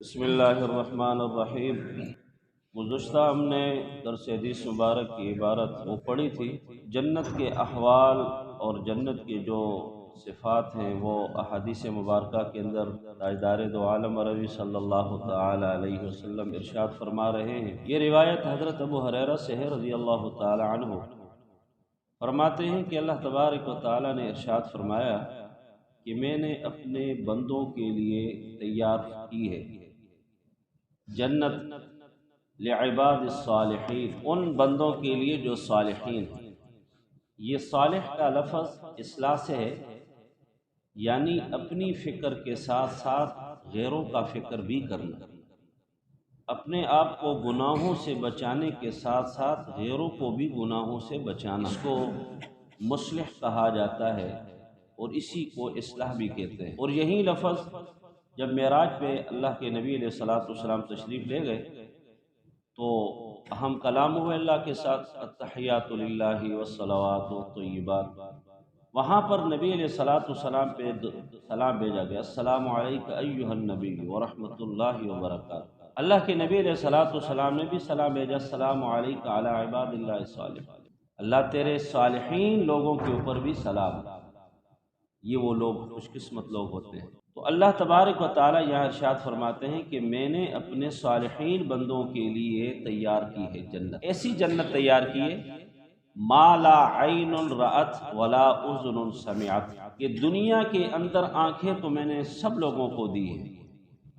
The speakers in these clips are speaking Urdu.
بسم اللہ الرحمن الرحیم۔ گزشتہ ہم نے درس حدیث مبارک کی عبارت وہ پڑھی تھی، جنت کے احوال اور جنت کے جو صفات ہیں وہ احادیث مبارکہ کے اندر تاجدار دو عالم عربی صلی اللہ تعالی علیہ وسلم ارشاد فرما رہے ہیں۔ یہ روایت حضرت ابو ہریرہ سے ہے رضی اللہ تعالی عنہ، فرماتے ہیں کہ اللہ تبارک و تعالی نے ارشاد فرمایا کہ میں نے اپنے بندوں کے لیے تیار کی ہے جنت لعباد الصالحین، ان بندوں کے لیے جو صالحین ہیں۔ یہ صالح کا لفظ اصلاح سے ہے، یعنی اپنی فکر کے ساتھ ساتھ غیروں کا فکر بھی کرنا، اپنے آپ کو گناہوں سے بچانے کے ساتھ ساتھ غیروں کو بھی گناہوں سے بچانا، اس کو مصلح کہا جاتا ہے اور اسی کو اصلاح بھی کہتے ہیں۔ اور یہی لفظ جب معراج پہ اللہ کے نبی علیہ الصلوۃ والسلام تشریف لے گئے تو ہم کلام ہوئے اللہ کے ساتھ التحیات للہ والصلوات والطیبات، وہاں پر نبی علیہ الصلوۃ والسلام پہ سلام بھیجا گیا، السلام علیک ایھا النبی ورحمۃ اللہ وبرکاتہ۔ اللہ کے نبی علیہ الصلوۃ والسلام نے بھی سلام بھیجا، السلام علیک علی عباد اللہ الصالحین، اللہ تیرے صالحین لوگوں کے اوپر بھی سلام۔ یہ وہ لوگ خوش قسمت لوگ ہوتے ہیں۔ تو اللہ تبارک و تعالی یہاں ارشاد فرماتے ہیں کہ میں نے اپنے صالحین بندوں کے لیے تیار کی ہے جنت، ایسی جنت تیار کی ہے ما لا عین رأت ولا اذن سمعت، کہ دنیا کے اندر آنکھیں تو میں نے سب لوگوں کو دی ہیں،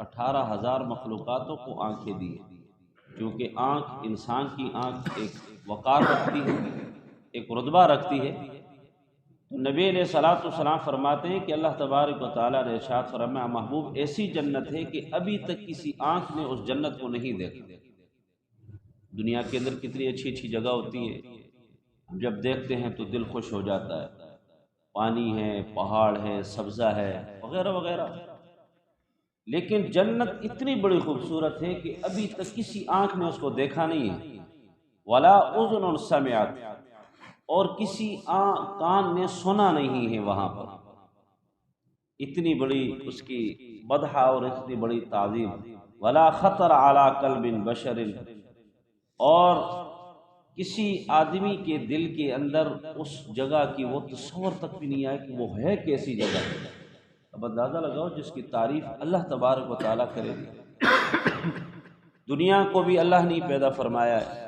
18,000 مخلوقاتوں کو آنکھیں دی ہیں، کیونکہ آنکھ انسان کی آنکھ ایک وقار رکھتی ہے، ایک رتبہ رکھتی ہے۔ تو نبی علیہ الصلوۃ والسلام فرماتے ہیں کہ اللہ تبارک و تعالیٰ نے ارشاد فرمایا محبوب ایسی جنت ہے کہ ابھی تک کسی آنکھ نے اس جنت کو نہیں دیکھا۔ دنیا کے اندر کتنی اچھی اچھی جگہ ہوتی ہے، ہم جب دیکھتے ہیں تو دل خوش ہو جاتا ہے، پانی ہے، پہاڑ ہے، سبزہ ہے، وغیرہ وغیرہ، لیکن جنت اتنی بڑی خوبصورت ہے کہ ابھی تک کسی آنکھ نے اس کو دیکھا نہیں ہے، ولا اذن سمعت، اور کسی کان نے سنا نہیں ہے وہاں پر۔ اتنی بڑی اس کی مدح اور اتنی بڑی تعظیم، ولا خطر علی قلب بشر، اور کسی آدمی کے دل کے اندر اس جگہ کی وہ تصور تک بھی نہیں آئے کہ وہ ہے کیسی جگہ۔ اب اندازہ لگاؤ جس کی تعریف اللہ تبارک و تعالیٰ کرے گی۔ دنیا کو بھی اللہ نے پیدا فرمایا ہے،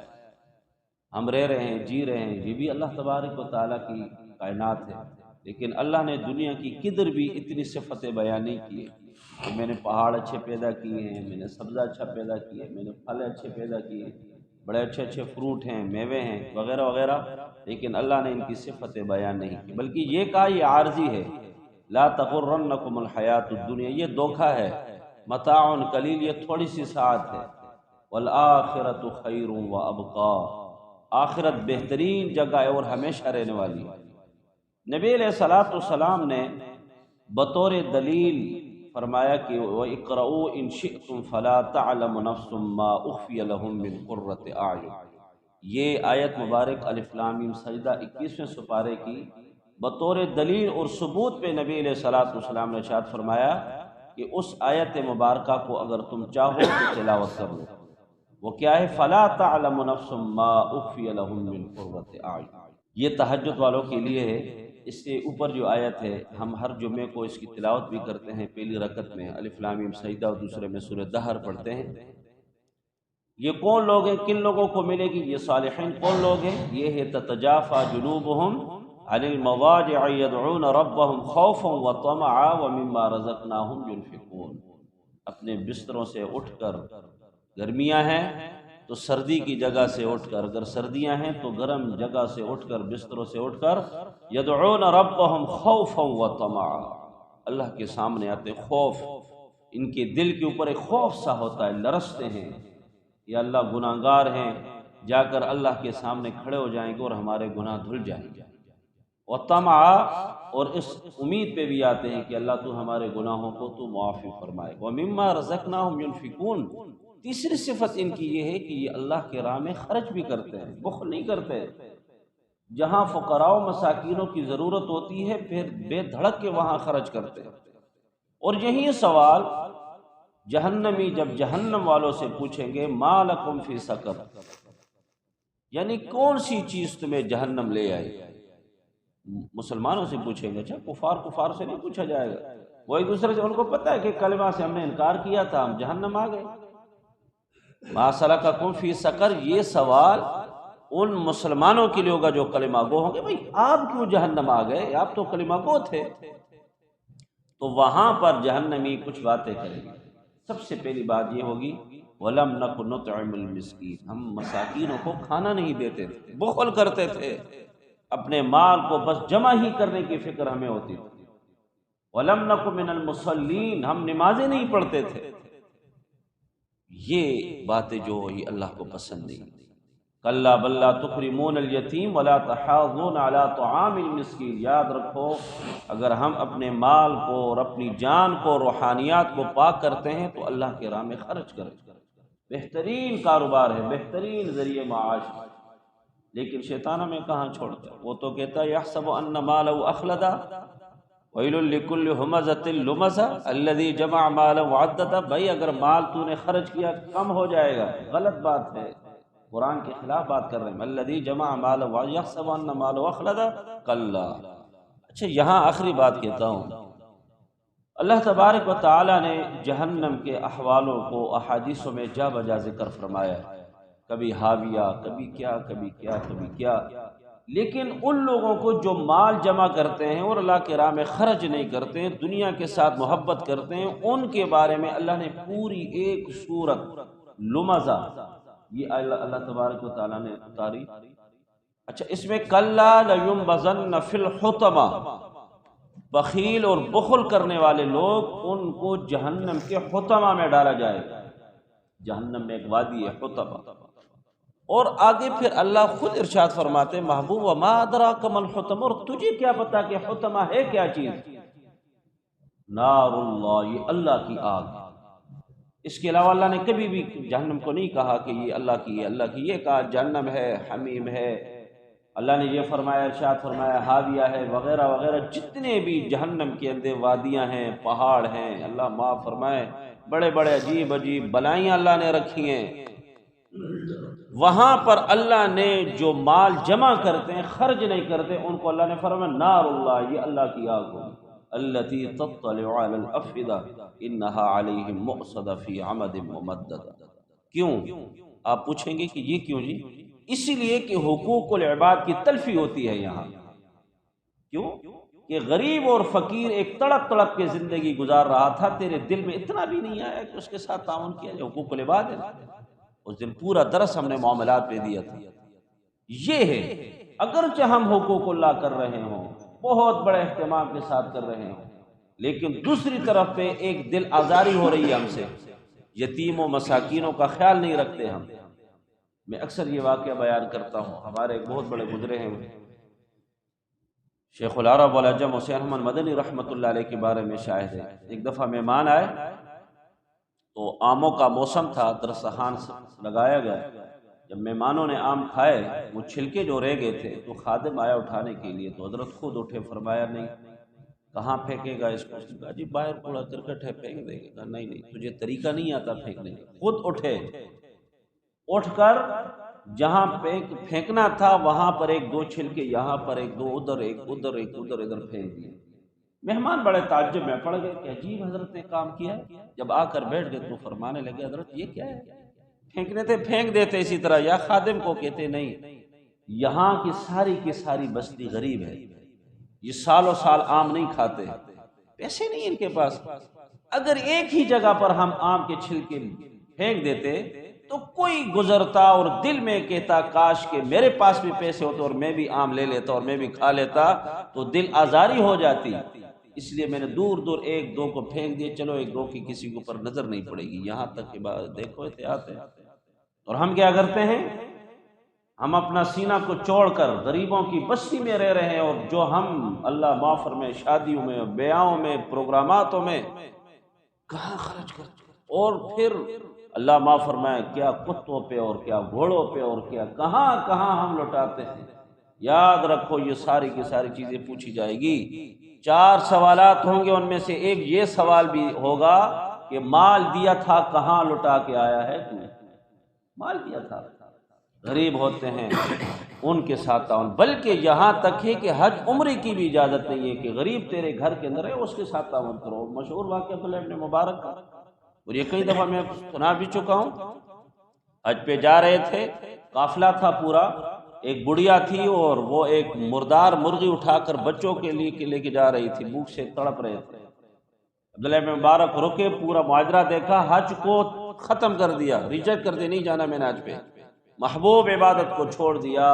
ہم رہ رہے ہیں، جی رہے ہیں، یہ بھی اللہ تبارک و تعالیٰ کی کائنات ہے، لیکن اللہ نے دنیا کی کدھر بھی اتنی صفتیں بیان نہیں کی ہے کہ میں نے پہاڑ اچھے پیدا کیے ہیں، میں نے سبزہ اچھا پیدا کیے ہیں، میں نے پھل اچھے پیدا کیے ہیں، بڑے اچھے اچھے فروٹ ہیں، میوے ہیں، وغیرہ وغیرہ، لیکن اللہ نے ان کی صفتیں بیان نہیں کی، بلکہ یہ کہا یہ عارضی ہے، لا تغرنکم الحیات الدنیا، یہ دھوکہ ہے، متاع قلیل، یہ تھوڑی سی ساعت ہے، والآخرۃ خیر وابقی، آخرت بہترین جگہ ہے اور ہمیشہ رہنے والی ہے۔ نبی علیہ الصلوۃ والسلام نے بطور دلیل فرمایا کہ وَاقْرَؤُوا إِن شِئْتُمْ فَلَا تَعْلَمُ نَفْسٌ مَّا أُخْفِيَ لَهُم مِّن قُرَّةِ أَعْيُنٍ، یہ آیت مبارک الف لام میم سجدہ 21ویں سپارے کی بطور دلیل اور ثبوت پہ نبی علیہ الصلوۃ والسلام نے ارشاد فرمایا کہ اس آیت مبارکہ کو اگر تم چاہو تو تلاوت کر لو، وہ کیا ہے؟ فَلَا تَعْلَمُ نَفْسٌ مَّا أُخْفِيَ لَهُم مِّن قُرَّةِ أَعْيُنٍ، یہ تہجد والوں کے لیے ہے۔ اس سے اوپر جو آیت ہے ہم ہر جمعے کو اس کی تلاوت بھی کرتے ہیں، پہلی رکعت میں الف لام میم سجدہ اور دوسرے میں سورہ دہر پڑھتے ہیں۔ یہ کون لوگ ہیں، کن لوگوں کو ملے گی یہ صالحین؟ کون لوگ ہیں؟ یہ ہے تتجافى جنوبهم عن المضاجع يدعون ربهم خوفا وطمعا ومما رزقناهم ينفقون، اپنے بستروں سے اٹھ کر، گرمیاں ہیں تو سردی کی جگہ سے اٹھ کر، اگر سردیاں ہیں تو گرم جگہ سے اٹھ کر، بستروں سے اٹھ کر، یدعون ربهم خوفا وطمعا، اللہ کے سامنے آتے، خوف، ان کے دل کے اوپر ایک خوف سا ہوتا ہے، لرزتے ہیں، یا اللہ گناہگار ہیں، جا کر اللہ کے سامنے کھڑے ہو جائیں گے اور ہمارے گناہ دھل جائیں گے، وطمعا، اور اس امید پہ بھی آتے ہیں کہ اللہ تو ہمارے گناہوں کو تو معافی فرمائے، ومما رزقناهم ينفقون، تیسری صفت ان کی یہ ہے کہ یہ اللہ کے راہ میں خرچ بھی کرتے ہیں، بخل نہیں کرتے، جہاں فقراء و مساکینوں کی ضرورت ہوتی ہے پھر بے دھڑک کے وہاں خرچ کرتے ہیں۔ اور یہی سوال جہنمی جب جہنم والوں سے پوچھیں گے ما لکم فی سقر، یعنی کون سی چیز تمہیں جہنم لے آئی، مسلمانوں سے پوچھیں گے، اچھا کفار سے نہیں پوچھا جائے گا، وہ ایک دوسرے سے، ان کو پتہ ہے کہ کلمہ سے ہم نے انکار کیا تھا، ہم جہنم آ گئے۔ ما سلککم فی سقر، یہ سوال ان مسلمانوں کے لیے ہوگا جو کلمہ گو ہوں گے، بھئی آپ کیوں جہنم آ گئے، آپ تو کلمہ گو تھے۔ تو وہاں پر جہنمی کچھ باتیں کریں گے۔ سب سے پہلی بات یہ ہوگی وَلَمْ نَكُ نُطْعِمُ الْمِسْكِينَ، ہم مساکینوں کو کھانا نہیں دیتے تھے، بخل کرتے تھے، اپنے مال کو بس جمع ہی کرنے کی فکر ہمیں ہوتی تھی۔ وَلَمْ نَكُ مِنَ الْمُصَلِّينَ، ہم نمازیں نہیں پڑھتے تھے۔ یہ باتیں جو یہ اللہ کو پسند نہیں۔ کَلَّا بَل لَا تُكْرِمُونَ الْيَتِيمَ وَلَا تَحَاضُّونَ عَلَىٰ طَعَامِ الْمِسْكِينِ، یاد رکھو اگر ہم اپنے مال کو اور اپنی جان کو، روحانیات کو پاک کرتے ہیں تو اللہ کے راہ میں خرچ کریں، بہترین کاروبار ہے، بہترین ذریعہ معاش ہے۔ لیکن شیطان ہمیں کہاں چھوڑتا ہے، وہ تو کہتا ہے یحسب ان مالہ اخلدا ویل لکل ہمزۃ لمزہ الذی جمع مالا وعددہ، بھائی اگر مال تو نے خرچ کیا کم ہو جائے گا، غلط بات ہے، قرآن کے خلاف بات کر رہے ہیں، الذی جمع مالا یحسب ان مالہ اخلدا کلا۔ اچھا یہاں آخری بات کہتا ہوں، اللہ تبارک و تعالی نے جہنم کے احوالوں کو احادیثوں میں جا بجا ذکر فرمایا ہے، کبھی حاویہ، کبھی کیا کبھی کیا کبھی کیا، لیکن ان لوگوں کو جو مال جمع کرتے ہیں اور اللہ کے راہ میں خرچ نہیں کرتے ہیں، دنیا کے ساتھ محبت کرتے ہیں، ان کے بارے میں اللہ نے پوری ایک سورت لمزہ یہ اللہ تبارک و تعالیٰ نے اتاری۔ اچھا اس میں کلا لینبذن فی الحطمہ، بخیل اور بخل کرنے والے لوگ ان کو جہنم کے حطمہ میں ڈالا جائے گا، جہنم میں ایک وادی ہے حطمہ۔ اور آگے پھر اللہ خود ارشاد فرماتے ہیں محبوب وما ادراک ما الحطمہ، اور تجھے کیا پتا کہ حطمہ ہے کیا چیز، نار اللہ، یہ اللہ کی آگ ہے۔ اس کے علاوہ اللہ نے کبھی بھی جہنم کو نہیں کہا کہ یہ اللہ کی ہے، اللہ کی، یہ کہا جہنم ہے، حمیم ہے، اللہ نے یہ فرمایا، ارشاد فرمایا حاویہ ہے وغیرہ وغیرہ، جتنے بھی جہنم کے اندر وادیاں ہیں، پہاڑ ہیں، اللہ معاف فرمائے، بڑے بڑے عجیب عجیب بلائیاں اللہ نے رکھی ہیں، وہاں پر اللہ نے جو مال جمع کرتے ہیں خرچ نہیں کرتے ان کو اللہ نے فرمایا نار اللہ، یہ اللہ کی آگ ہوگی، التی تطلع علی الافئدہ انہا علیہم مؤصدہ فی عمد ممددہ۔ کیوں؟ آپ پوچھیں گے کہ یہ کیوں جی؟ اسی لیے کہ حقوق العباد کی تلفی ہوتی ہے یہاں۔ کیوں؟ کہ غریب اور فقیر ایک تڑپ تڑپ کے زندگی گزار رہا تھا، تیرے دل میں اتنا بھی نہیں آیا کہ اس کے ساتھ تعاون کیا جائے، حقوق العباد ہے، اس دن پورا درس ہم نے معاملات پہ دیا تھا۔ یہ ہے اگرچہ ہم حقوق اللہ کر رہے ہوں، بہت بڑے اہتمام کے ساتھ کر رہے ہوں، لیکن دوسری طرف پہ ایک دل آزاری ہو رہی ہے ہم سے، یتیم و مساکینوں کا خیال نہیں رکھتے ہم۔ میں اکثر یہ واقعہ بیان کرتا ہوں، ہمارے ایک بہت بڑے گزرے ہیں شیخ العرب والعجم حسین احمد مدنی رحمۃ اللہ علیہ کے بارے میں شاہد ہے۔ ایک دفعہ مہمان آئے تو آموں کا موسم تھا، دسترخوان لگایا گیا، جب مہمانوں نے آم کھائے وہ چھلکے جو رہ گئے تھے تو خادم آیا اٹھانے کے لیے، تو حضرت خود اٹھے، فرمایا نہیں کہاں پھینکے گا اس کو؟ کہا جی باہر کوڑا کرکٹ ہے پھینک دیں گے۔ کہا نہیں نہیں، تجھے طریقہ نہیں آتا پھینکنے کا۔ خود اٹھے، اٹھ کر جہاں پھینکنا تھا وہاں پر ایک دو چھلکے یہاں پر، ایک دو ادھر، ایک ادھر، ایک ادھر، ادھر پھینک دیے۔ مہمان بڑے تعجب میں پڑ گئے کہ عجیب حضرت نے کام کیا۔ جب آ کر بیٹھ گئے تو فرمانے لگے حضرت یہ کیا ہے؟ پھینکنے تھے پھینک دیتے اسی طرح، یا خادم کو کہتے نہیں، یہاں کی ساری بستی غریب ہے، یہ سالوں سال آم نہیں کھاتے، پیسے نہیں ان کے پاس، اگر ایک ہی جگہ پر ہم آم کے چھلکے پھینک دیتے تو کوئی گزرتا اور دل میں کہتا کاش کہ میرے پاس بھی پیسے ہوتے اور میں بھی آم لے لیتا اور میں بھی کھا لیتا، تو دل آزاری ہو جاتی، اس لیے میں نے دور دور ایک دو کو پھینک دیے، چلو ایک دو کی کسی کے اوپر نظر نہیں پڑے گی، یہاں تک کہ دیکھو احتیاط ہے۔ اور ہم کیا کرتے ہیں؟ ہم اپنا سینہ کو چوڑ کر غریبوں کی بستی میں رہ رہے ہیں، اور جو ہم اللہ معافر میں، شادیوں میں، بیاہوں میں، پروگراماتوں میں کہاں خرچ کرتے ہیں، اور پھر اللہ معاف فرمائے کیا کتوں پہ اور کیا گھوڑوں پہ اور کیا کہاں کہاں ہم لٹاتے ہیں۔ یاد رکھو یہ ساری کی ساری چیزیں پوچھی جائے گی، 4 سوالات ہوں گے، ان میں سے ایک یہ سوال بھی ہوگا کہ مال دیا تھا کہاں لٹا کے آیا ہے تو، مال دیا تھا۔ غریب ہوتے ہیں ان کے ساتھ تعاون، بلکہ یہاں تک ہے کہ حج عمرے کی بھی اجازت نہیں ہے کہ غریب تیرے گھر کے اندر ہے اس کے ساتھ تعاون کرو۔ مشہور واقعہ عبداللہ ابن مبارک کا، اور یہ کئی دفعہ میں سنا بھی چکا ہوں۔ حج پہ جا رہے تھے، قافلہ تھا پورا، ایک بڑھیا تھی اور وہ ایک مردار مرغی اٹھا کر بچوں کے لیے لے کے جا رہی تھی، بھوک سے تڑپ رہے تھے۔ عبداللہ ابن مبارک رکے، پورا معاجرہ دیکھا، حج کو ختم کر دیا، ریجیکٹ کر دیا، نہیں جانا میں نے حج پہ، محبوب عبادت کو چھوڑ دیا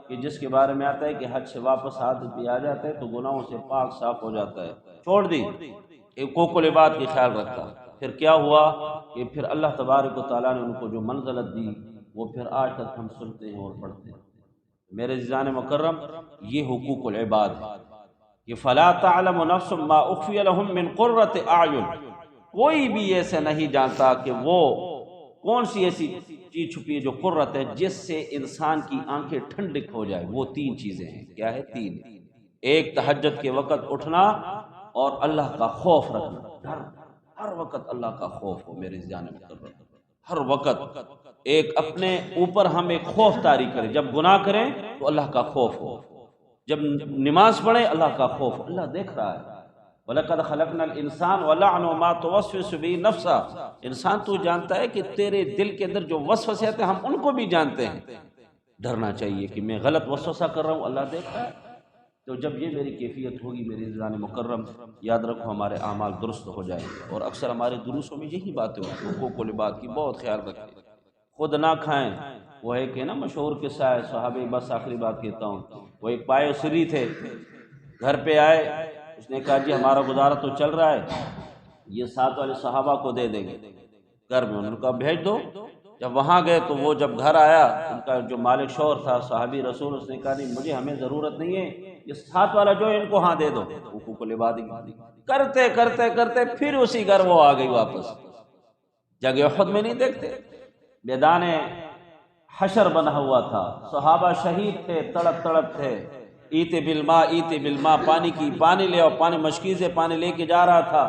کہ جس کے بارے میں آتا ہے کہ حج سے واپس آدمی آ جاتا ہے تو گناہوں سے پاک صاف ہو جاتا ہے، چھوڑ دی، حقوق العباد کی خیال رکھا۔ پھر کیا ہوا کہ پھر اللہ تبارک و تعالیٰ نے ان کو جو منزلت دی وہ پھر آج تک ہم سنتے ہیں اور پڑھتے ہیں۔ میرے عزیزان مکرم، یہ حقوق العباد ہے کہ فلا تعلم نفس ما اخفی لهم من قرۃ اعین، کوئی بھی ایسے نہیں جانتا کہ وہ کون سی ایسی چیز چھپی ہے جو قرۃ ہے، جس سے انسان کی آنکھیں ٹھنڈک ہو جائے۔ وہ تین چیزیں ہیں، کیا ہے؟ تین۔ ایک تہجد کے وقت اٹھنا اور اللہ کا خوف رکھنا، ڈر، ہر وقت اللہ کا خوف ہو میرے جان میں، ہر وقت ایک اپنے اوپر ہم ایک خوف طاری کریں، جب گناہ کریں تو اللہ کا خوف ہو، جب نماز پڑھیں اللہ کا خوف، اللہ دیکھ رہا ہے۔ وَلَقَدْ خَلَقْنَا الْإِنسَانَ وَنَعْلَمُ مَا تُوَسْوِسُ بِهِ نَفْسُهُ، انسان تو جانتا ہے کہ تیرے دل کے اندر جو وسوسے آتے ہیں ہم ان کو بھی جانتے ہیں۔ ڈرنا چاہیے کہ میں غلط وسوسہ کر رہا ہوں، اللہ دیکھ رہا ہے۔ تو جب یہ میری کیفیت ہوگی میرے عزیزان مکرم، یاد رکھو ہمارے اعمال درست ہو جائیں گے۔ اور اکثر ہمارے دروسوں میں یہی باتیں ہوتی ہیں، حقوق العباد کی بہت خیال رکھیں، خود نہ کھائیں۔ وہ ایک ہے نا مشہور قصہ ہے صحابی، بس آخری بات کہتا ہوں، وہ ایک پائے سری تھے، گھر پہ آئے، اس نے کہا جی ہمارا گزارا تو چل رہا ہے، یہ ساتھ والے صحابہ کو دے دیں گے گھر میں، انہوں نے کہا بھیج دو۔ جب وہاں گئے تو وہ جب گھر آیا، ان کا جو مالک شوہر تھا صحابی رسول، اس نے کہا نہیں مجھے، ہمیں ضرورت نہیں ہے، یہ ساتھ والا جو ہے ان کو ہاں دے دو۔ حقوق العباد کرتے کرتے کرتے پھر اسی گھر وہ آ گئی واپس۔ جگہ احد میں نہیں دیکھتے، میدان حشر بنا ہوا تھا، صحابہ شہید تھے، تڑپ تڑپ تھے، ایتے بالماء ایتے بالماء، پانی لے آؤ، پانی مشکی سے پانی لے کے جا رہا تھا،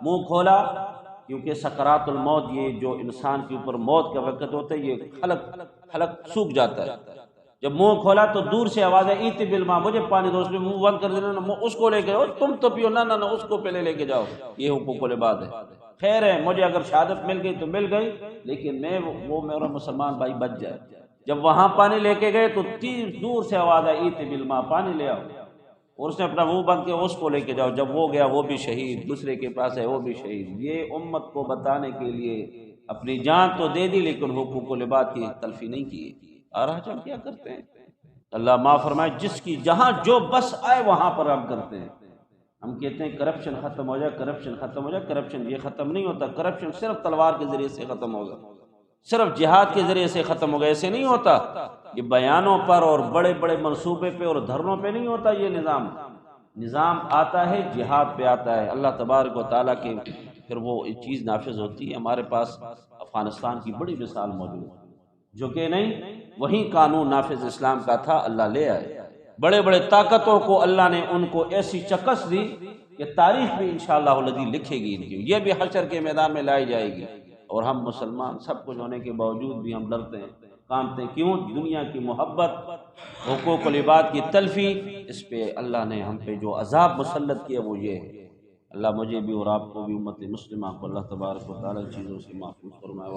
منہ کھولا، کیونکہ سکرات الموت، یہ جو انسان کے اوپر موت کا وقت ہوتا ہے یہ حلق سوکھ جاتا ہے، جب منہ کھولا تو دور سے آواز ہے ایتے بالماء، مجھے پانی دو، اس نے منہ بند کر دینا، اس کو لے کے جاؤ، تم تو پیو، نہ اس کو پہلے لے کے جاؤ۔ یہ حقوق العباد ہے۔ خیر ہے مجھے اگر شہادت مل گئی تو مل گئی، لیکن وہ میرا مسلمان بھائی بچ جائے۔ جب وہاں پانی لے کے گئے تو دور سے آواز آئی ایتے بالماء، پانی لے آؤ، اور اس نے اپنا منہ بند کیا، اس کو لے کے جاؤ۔ جب وہ گیا وہ بھی شہید، دوسرے کے پاس ہے وہ بھی شہید۔ یہ امت کو بتانے کے لیے اپنی جان تو دے دی لیکن حقوق العباد کی تلفی نہیں کی۔ اور آج ہم کیا کرتے ہیں؟ اللہ معاف فرمائے، جس کی جہاں جو بس آئے وہاں پر ہم کرتے ہیں۔ ہم کہتے ہیں کرپشن ختم ہو جائے، کرپشن ختم ہو جائے، کرپشن یہ ختم نہیں ہوتا، کرپشن صرف تلوار کے ذریعے سے ختم ہوگا، صرف جہاد کے ذریعے سے ختم ہوگا، ایسے نہیں ہوتا۔ یہ بیانوں پر اور بڑے بڑے منصوبے پہ اور دھرنوں پہ نہیں ہوتا، یہ نظام آتا ہے جہاد پہ آتا ہے، اللہ تبارک و تعالیٰ کے پھر وہ چیز نافذ ہوتی ہے۔ ہمارے پاس افغانستان کی بڑی مثال موجود ہے، جو کہ نہیں وہیں قانون نافذ اسلام کا تھا، اللہ لے آئے۔ بڑے بڑے طاقتوں کو اللہ نے ان کو ایسی شکست دی کہ تاریخ بھی انشاءاللہ الذی لکھے گی ان کی، یہ بھی حشر کے میدان میں لائی جائے گی۔ اور ہم مسلمان سب کچھ ہونے کے باوجود بھی ہم ڈرتے ہیں، کانپتے ہیں، کیوں؟ دنیا کی محبت، حقوق العباد کی تلفی، اس پہ اللہ نے ہم پہ جو عذاب مسلط کیا وہ یہ ہے۔ اللہ مجھے بھی اور آپ کو بھی، امت مسلمہ کو اللہ تبارک و تعالیٰ چیزوں سے محفوظ فرمائے۔